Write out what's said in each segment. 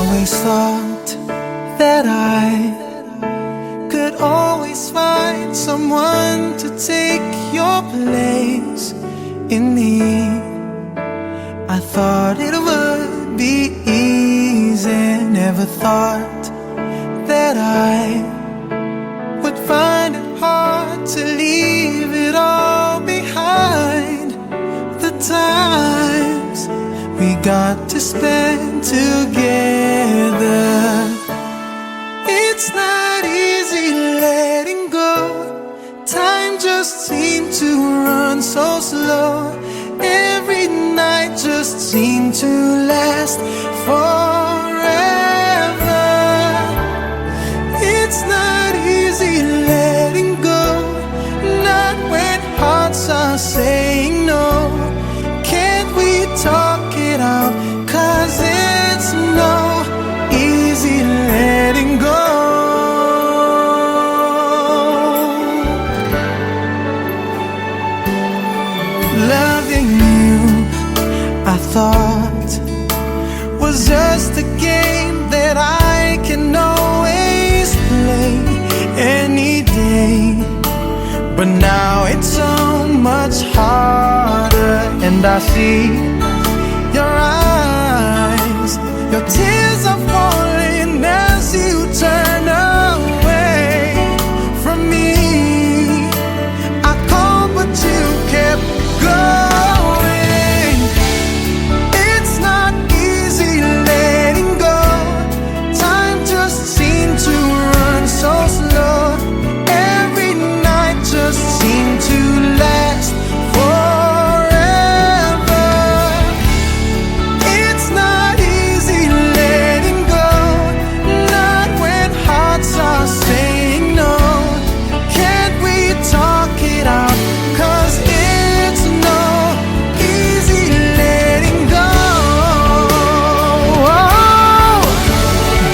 always thought that I could always find someone to take your place in me. I thought it would be easy, never thought that I would find it hard to leave it all behind. The times we got to spend together, it's not easy letting go. Time just seemed to run so slow. Every night just seemed to last forever. It's not easy letting go, not when hearts are saying no. Can't we talk it out? 'Cause it's no easy letting go. Loving you, I thought, was just a game that I can always play any day. But now it's so much harder, and I see your eyes, your tears are falling as you turn away from me. I called but you kept going. It's not easy letting go. Time just seemed to run so slow. Every night just seemed to last forever. It's not easy letting go, not when hearts are saying no. Can't we talk it out? 'Cause it's no easy letting go. Oh,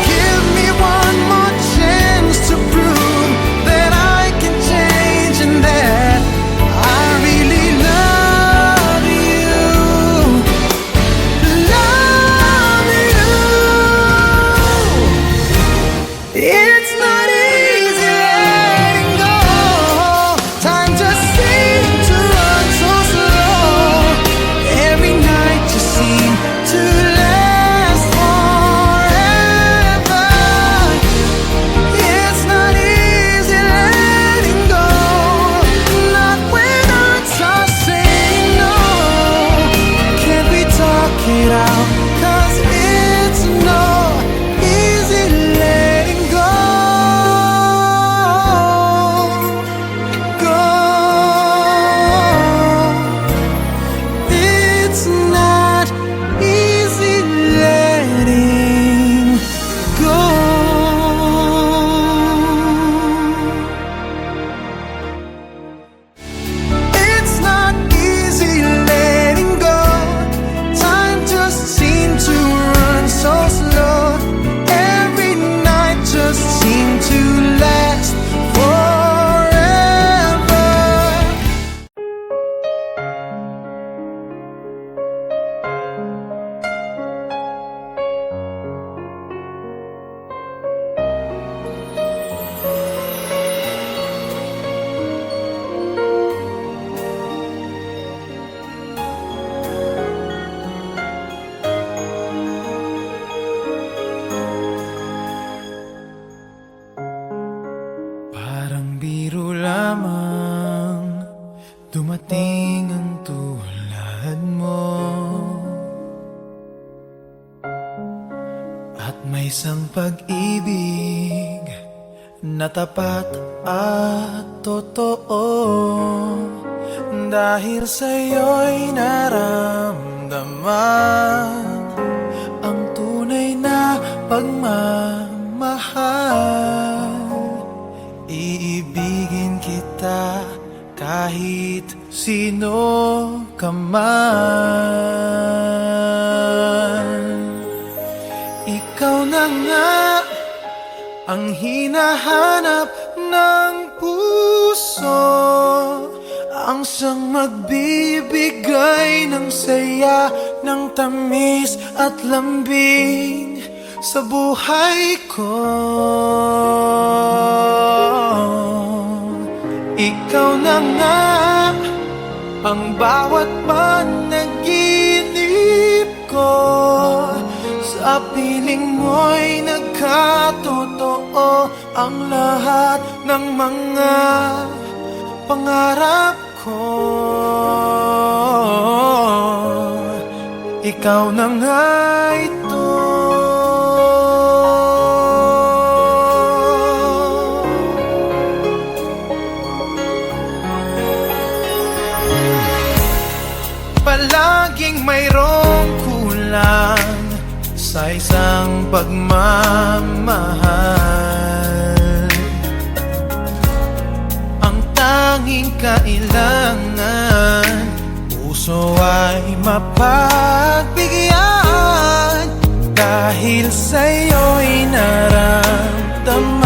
give me one more chance to prove that I can change and that I really love you. Love you. It's not easy letting go. Time just seemed to run so slow. Every night just seemed to last forever. It's not easy letting go, not when hearts are saying no. Can't we talk it out? 'Cause it's no easy letting go. Go. It's not easy letting go. It's not easy letting go. Time just seemed to run so slow. Every night just seemed to last forever. Parang biro lamang dumating ang tulad mo, at may isang pag-ibig na tapat at totoo. Dahil sa'yo'y naramdaman ang tunay na pagmamahal. Iibigin kita kahit sino ka man. Ikaw na nga ang hinahanap ng puso, ang siyang magbibigay ng saya, ng tamis at lambing sa buhay ko. Ikaw na nga ang bawat panaginip ko. Sa piling mo'y nagkatotoo ang lahat ng mga pangarap ko. Ikaw na nga ito. Palaging mayroong kulang sa isang pagmamahal. Ang tanging kailangan, puso ay mapagbigyan. Dahil sa'yo'y naramdaman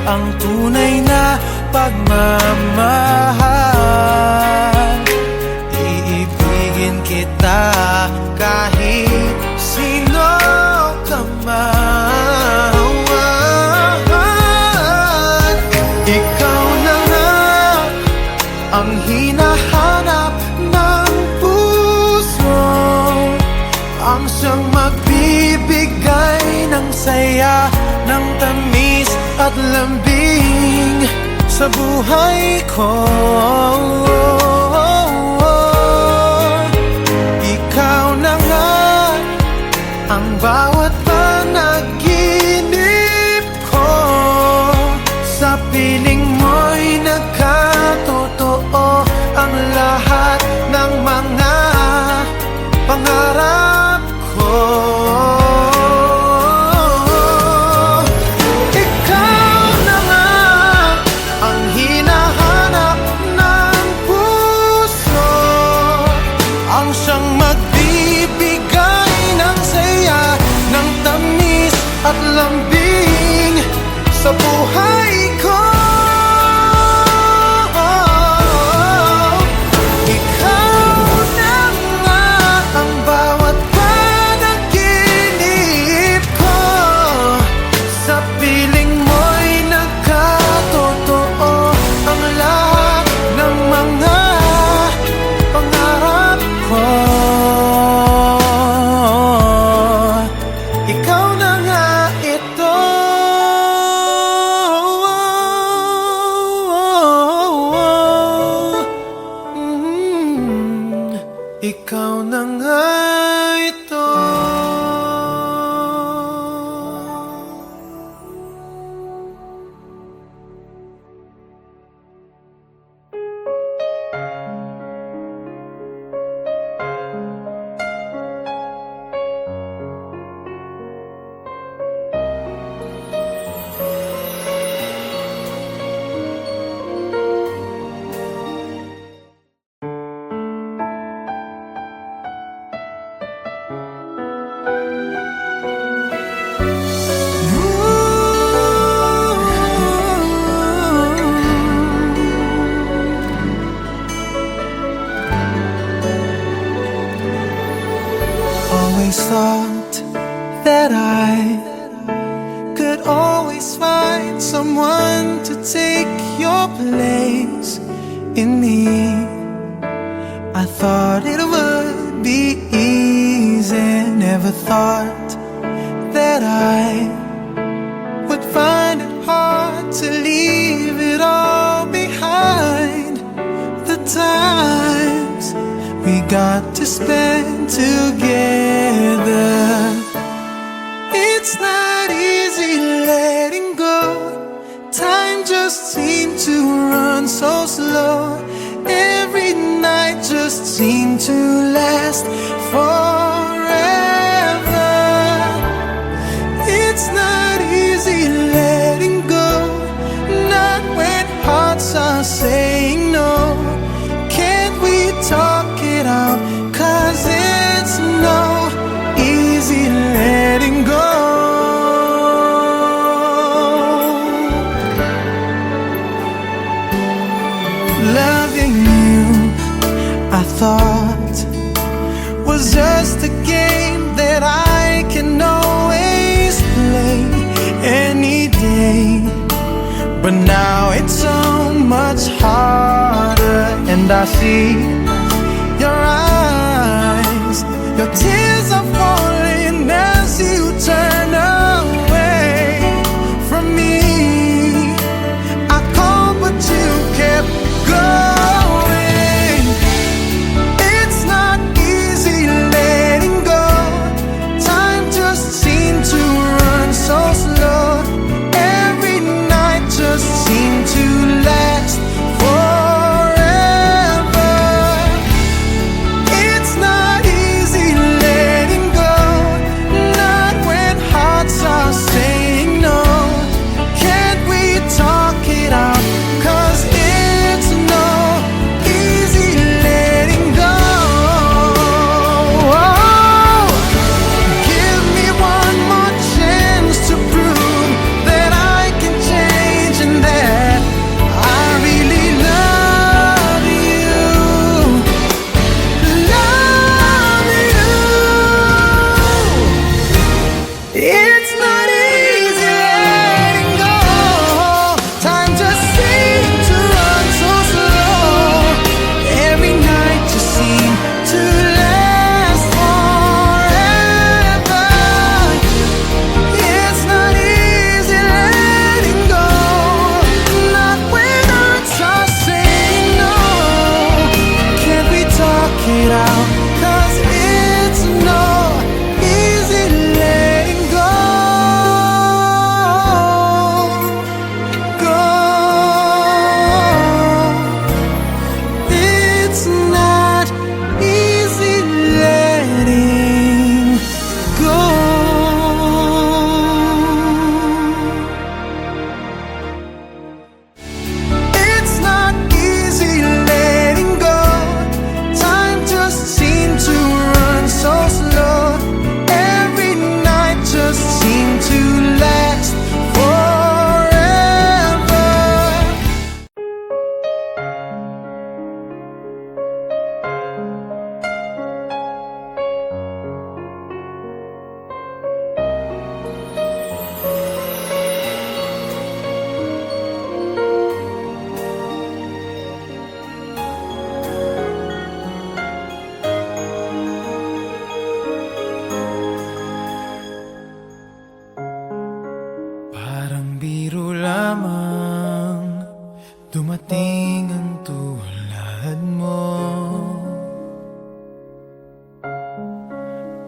ang tunay na pagmamahal. Iibigin kita kahit sino ka man. Ikaw na nga ang hinahanap ng puso, ang siyang magbibigay ng saya, ng tamis at lambing sa buhay ko. Ikaw na nga ang bawat panaginip ko. Sa piling mo'y nagkatotoo ang lahat ng mga pangarap ko. Ikaw na nga ang hinahanap ng puso, ang siyang magbibigay ng saya, ng tamis at lambing sa buhay ko. Ikaw na nga ito. Always thought that I could always find someone to take your place in me. I thought it would be easy, never thought that I would find it hard to leave it all behind. The times we got to spend together, it's not easy letting go. Time just seemed to run so slow. Every night just seemed to last forever. It's not easy letting go, not when hearts are saying no. Can't we talk it out? 'Cause it's no easy letting go. Loving you, I thought, was just a game that I can but now it's so much harder. And I see your eyes, your tears are falling as you turn away from me. I called but you kept going. It's not easy letting go. Time just seemed to run so slow. Every night just seemed to last forever. It's not easy letting go, not when hearts are saying no. Can't we talk it out? 'Cause it's no easy letting go. Oh, give me one more chance to prove that I can change and that I really love you. Love you. It's not easy letting go. Time just seems to run so slow. Every night just seems to last forever. It's not easy letting go, not when hearts are saying no. Can't we talk it out? 'Cause it's no easy letting go. Go. It's not easy letting go. It's not easy letting go. Time just seemed to run so slow. Every night just seemed to last forever. Parang biro lamang dumating ang tulad mo,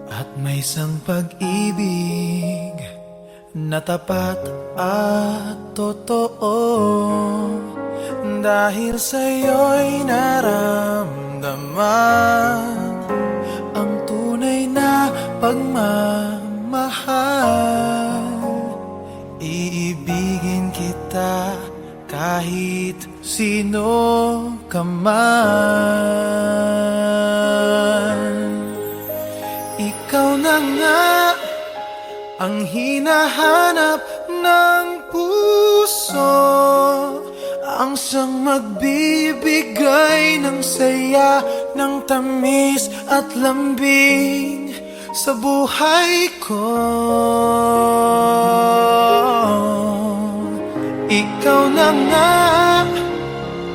at may isang pag-ibig na tapat at totoo. Dahil sa'yo'y naramdaman ang tunay na pagmamahal. Iibigin kita kahit sino ka man. Ikaw na nga ang hinahanap ng puso, ang siyang magbibigay ng saya, ng tamis at lambing sa buhay ko. Ikaw na nga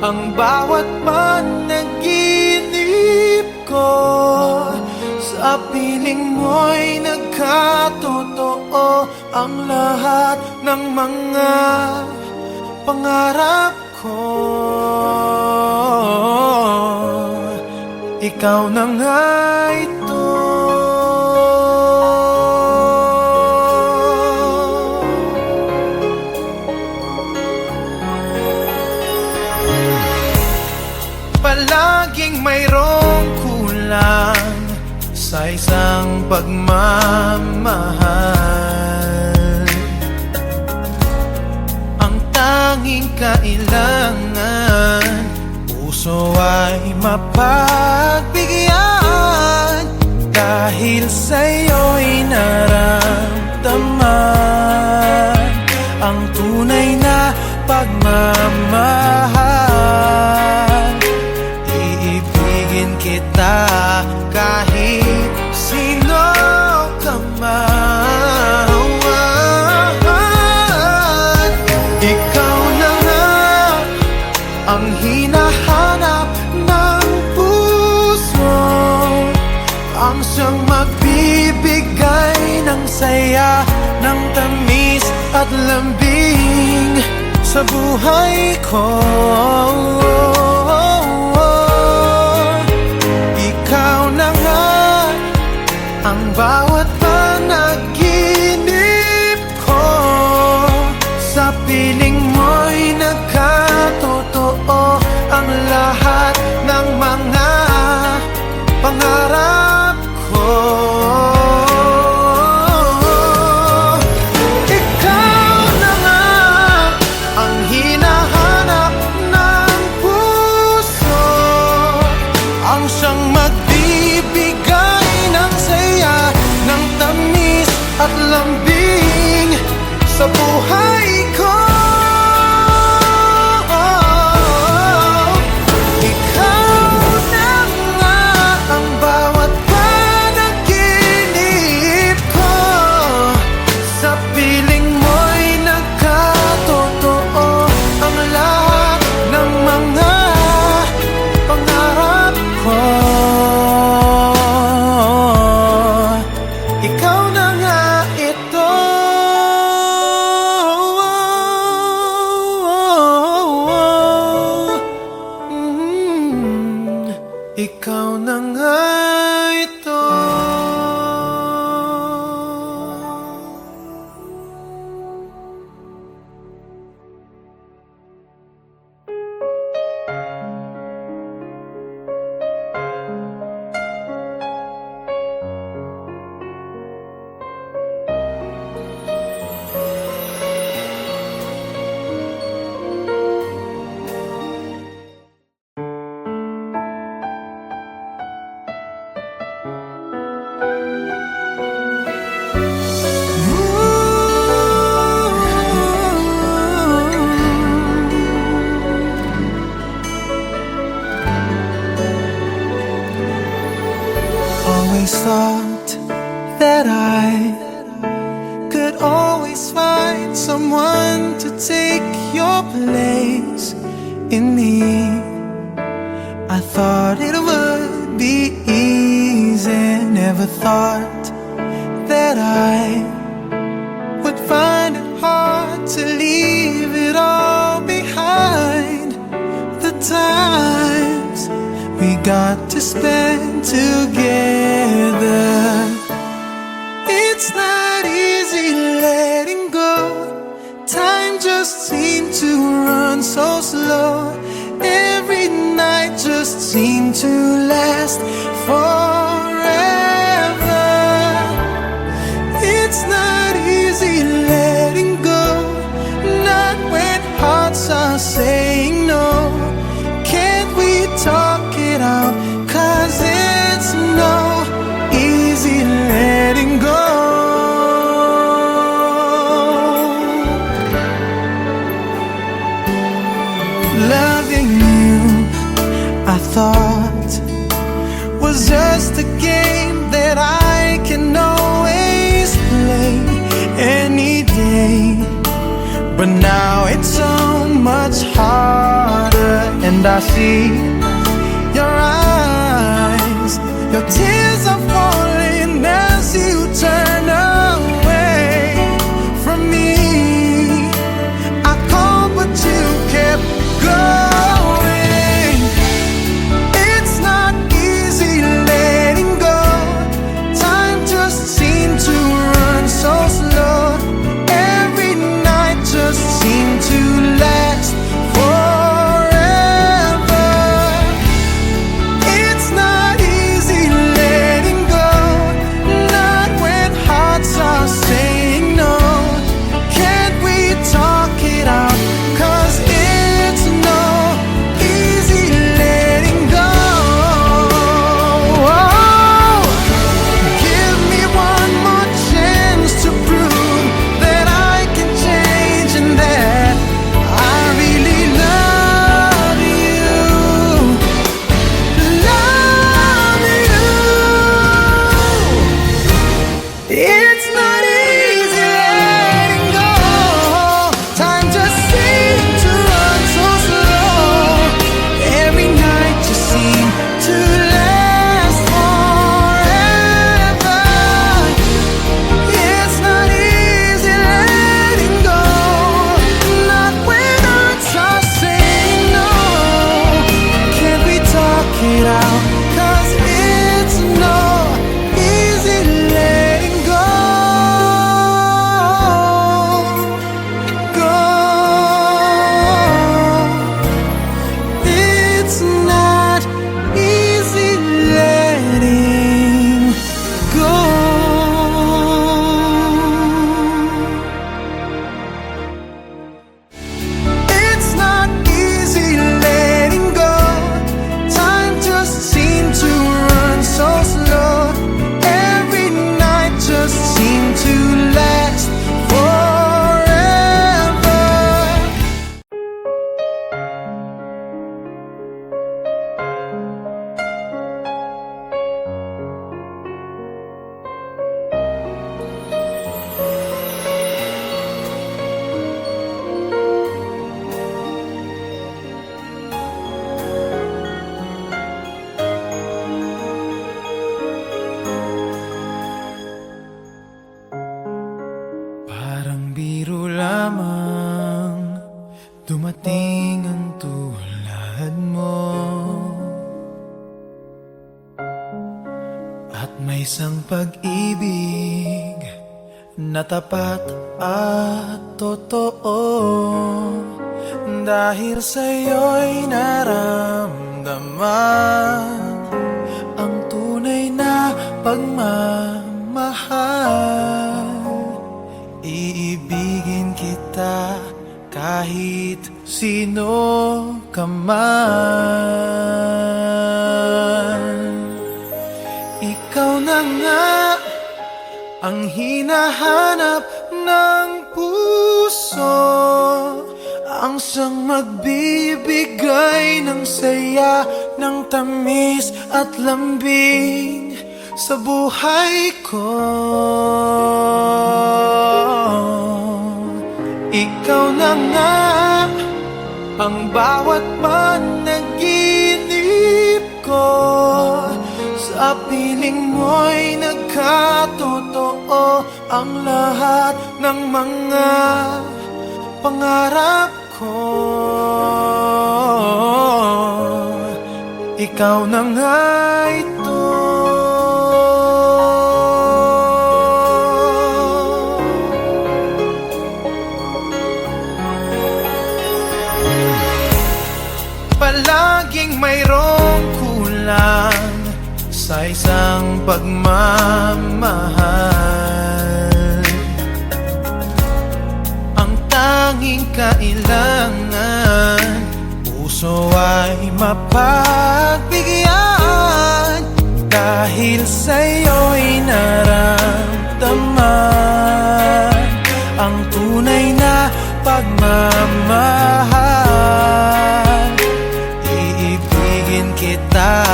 ang bawat panaginip ko, sa piling mo'y nagkatotoo ang lahat ng mga pangarap ko. Ikaw na nga ito. Palaging mayroong kulang sa isang pagmamahal. Ang tanging kailangan, puso ay mapagbigyan. Dahil sa'yo'y naramdaman ang tunay na pagmamahal. Iibigin kita kahit sino ka man. Ikaw na at lambing sa buhay ko. Ikaw na nga ang bawat panaginip ko. Sa piling mo'y nagkatotoo ang lahat ng mga pangarap ko. Ikaw na nga ang hinahanap ng puso, ang siyang magbibigay ng saya, ng tamis at lambing sa buhay ko. Ikaw na nga ito. Always thought that I could always find someone to take your place in me. I thought it would be easy, never thought that I would find it hard to leave it all behind. The times we got to spend together, it's not easy letting go. Time just seemed to run so slow. Every night just seemed to last forever. It's not easy letting go, not when hearts are saying no. Can't we talk it out? 'Cause it's no easy letting go. Loving you, I thought, was just a game that I can always play any day. But now it's so much harder, and I see your eyes, your tears are falling as you turn away from me. I called but you kept going. It's not easy letting go. Time just seemed to run so slow. Every night just seemed to last forever. It's not easy letting At may isang pag-ibig na tapat at totoo, dahil sa'yo'y naramdaman ang tunay na pagmamahal. Iibigin kita kahit sino ka man. Ikaw na nga ang hinahanap ng puso, ang siyang magbibigay ng saya, ng tamis at lambing sa buhay ko. Ikaw na nga ang bawat panaginip ko, sa piling mo'y nagkatotoo ang lahat ng mga pangarap ko. Ikaw na nga ito. Palaging mayroong kulang sa isang pagmamahal. Ang tanging kailangan, puso ay mapagbigyan, dahil sa'yo'y naramdaman ang tunay na pagmamahal. Iibigin kita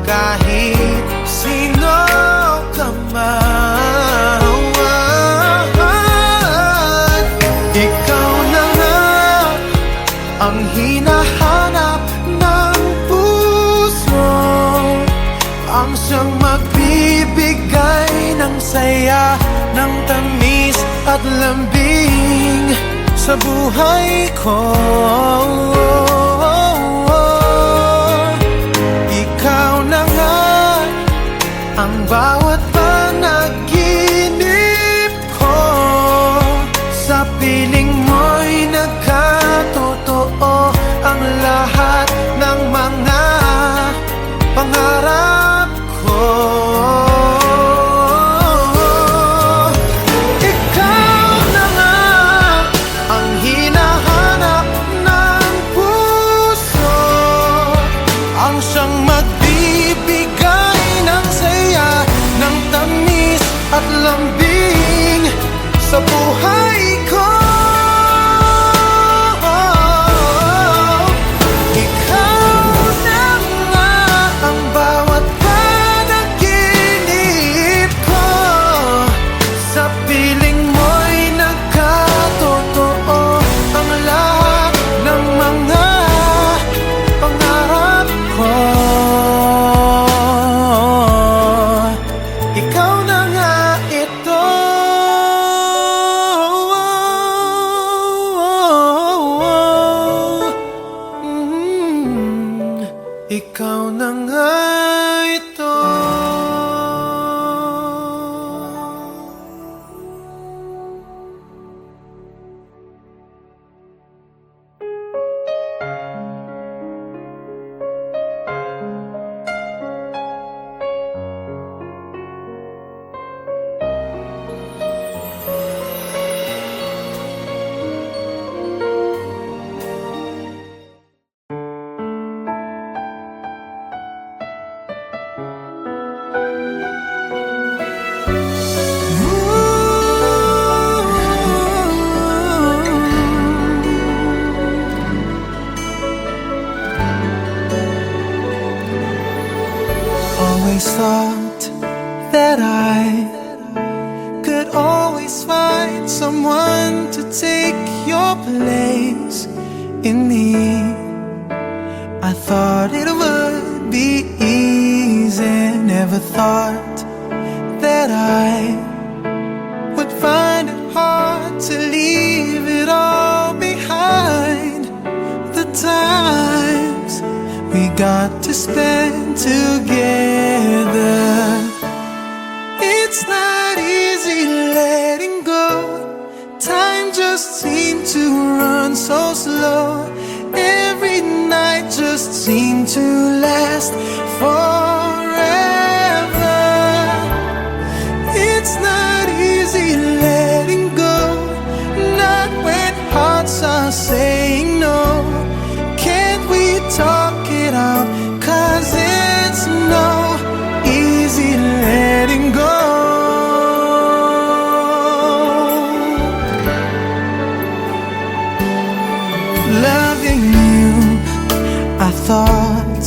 kahit sino ka man. Ikaw na nga ang hinahanap ng puso, ang siyang magbibigay ng saya, ng tamis at lambing sa buhay ko. Ikaw na nga ang bawat panaginip ko, sa piling mo'y nagkatotoo ang lahat ng mga pangarap ko. Ikaw na nga ang hinahanap ng puso, ang siyang magbibigay ng saya, ng tamis at lambing sa buhay ko. Ikaw na nga ang bawat panaginip ko, sa piling mo'y nagkatotoo ang lahat ng mga pangarap ko. Ikaw na nga ito. Ikaw na nga ito. Always thought that I could always find someone to take your place in me. I thought it would be easy, never thought that I would find it hard to leave it all behind. The times we got to spend together, It's not easy letting go. Time just seemed to run so slow. Every night just seemed to last forever. It's not easy letting go. Not when hearts are saying no. Can't we talk it out? 'Cause it's no easy letting go. Loving you, I thought,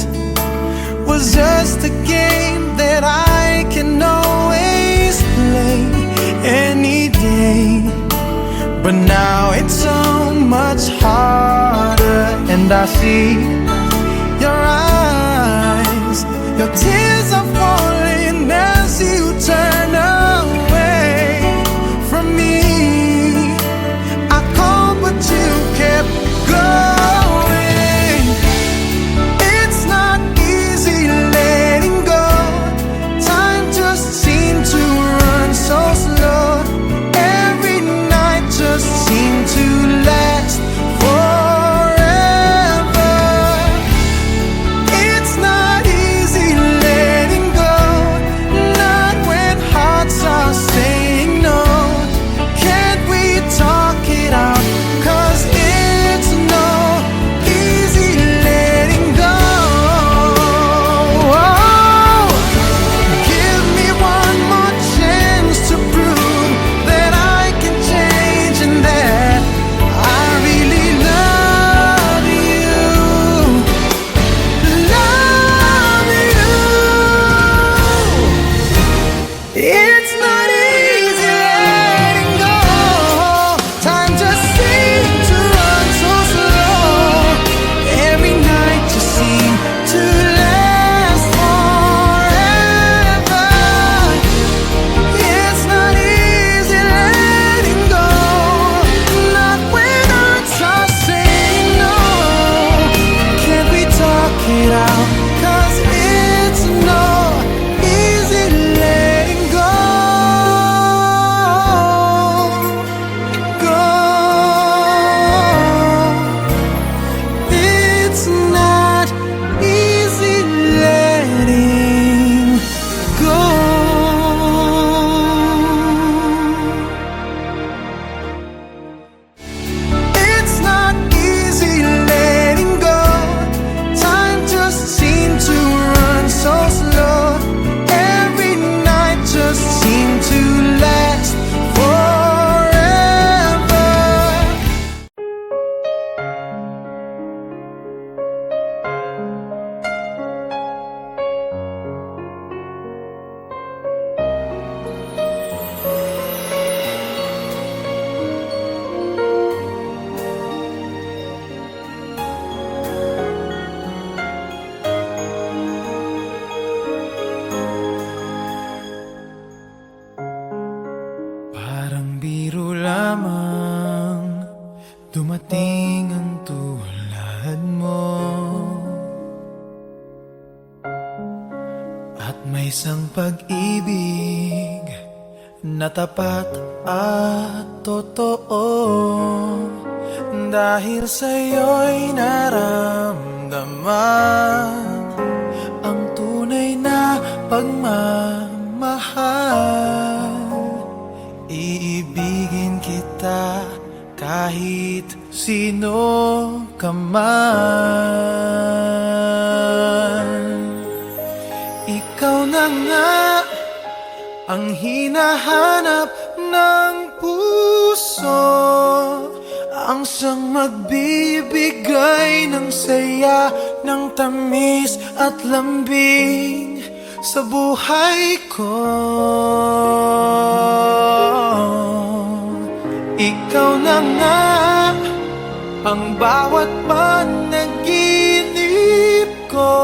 was just a game that I can always play any day. But now it's so much harder, and I see your eyes, your tears are falling as you turn away from me. I called but you kept going. It's not easy letting go. Time just seemed to run so slow. Every night just seemed to last forever. It's not easy letting go. Not when hearts are saying no. Can't we talk it out? 'Cause it's no easy letting go. Oh, give me one more chance to prove that I can change and that I really love you. Love you. It's not easy letting go. Time just seemed to run so slow. Every night just seemed to last forever. It's not easy letting go. Not when hearts are saying no. Can't we talk it out? 'Cause it's no easy letting go. Go. It's not easy letting go. It's not easy letting go. Time just seemed to run so slow. Every night just seemed to last forever. Parang biro lamang dumating ang tulad mo. At may isang pag-ibig na tapat at totoo. Dahil sa'yo'y naramdaman ang tunay na pagmamahal. Iibigin kita kahit sino ka man. Ikaw na nga ang hinahanap ng puso, ang siyang magbibigay ng saya, ng tamis at lambing sa buhay ko. Ikaw na nga ang bawat panaginip ko.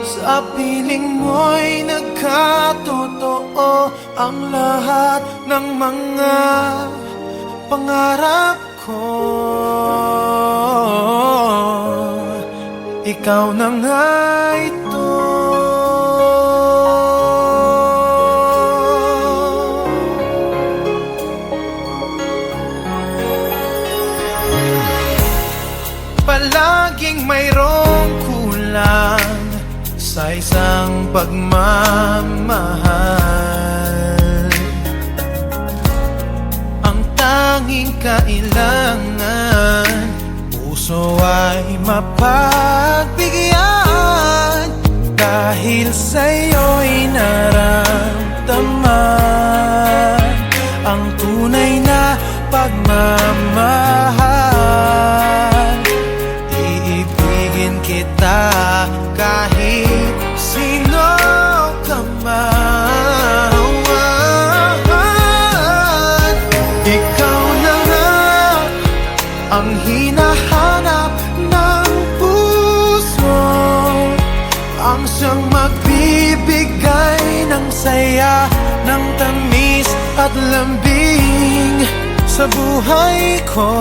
Sa piling mo'y nagkatotoo ang lahat ng mga pangarap ko. Ikaw na nga ito. isang pagmamahal. Ang tanging kailangan, puso ay mapagbigyan, dahil sa'yo'y naramdaman ang tunay na pagmamahal. Iibigin kita kahit sino ka man. Ikaw na nga ang hinahanap ng puso, ang siyang magbibigay ng saya, ng tamis at lambing sa buhay ko.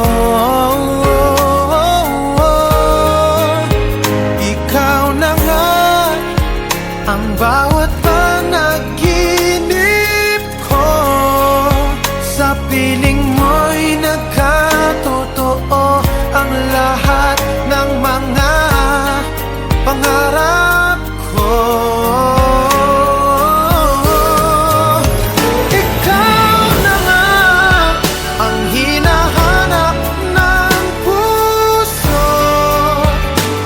Ikaw na nga ang bawat panaginip ko, sa piling mo'y nagkatotoo ang lahat ng mga pangarap ko. Ikaw na nga ang hinahanap ng puso,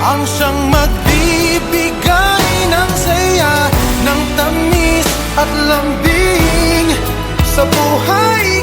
ang siyang magbibigay ng saya, ng tamis at lambing sa buhay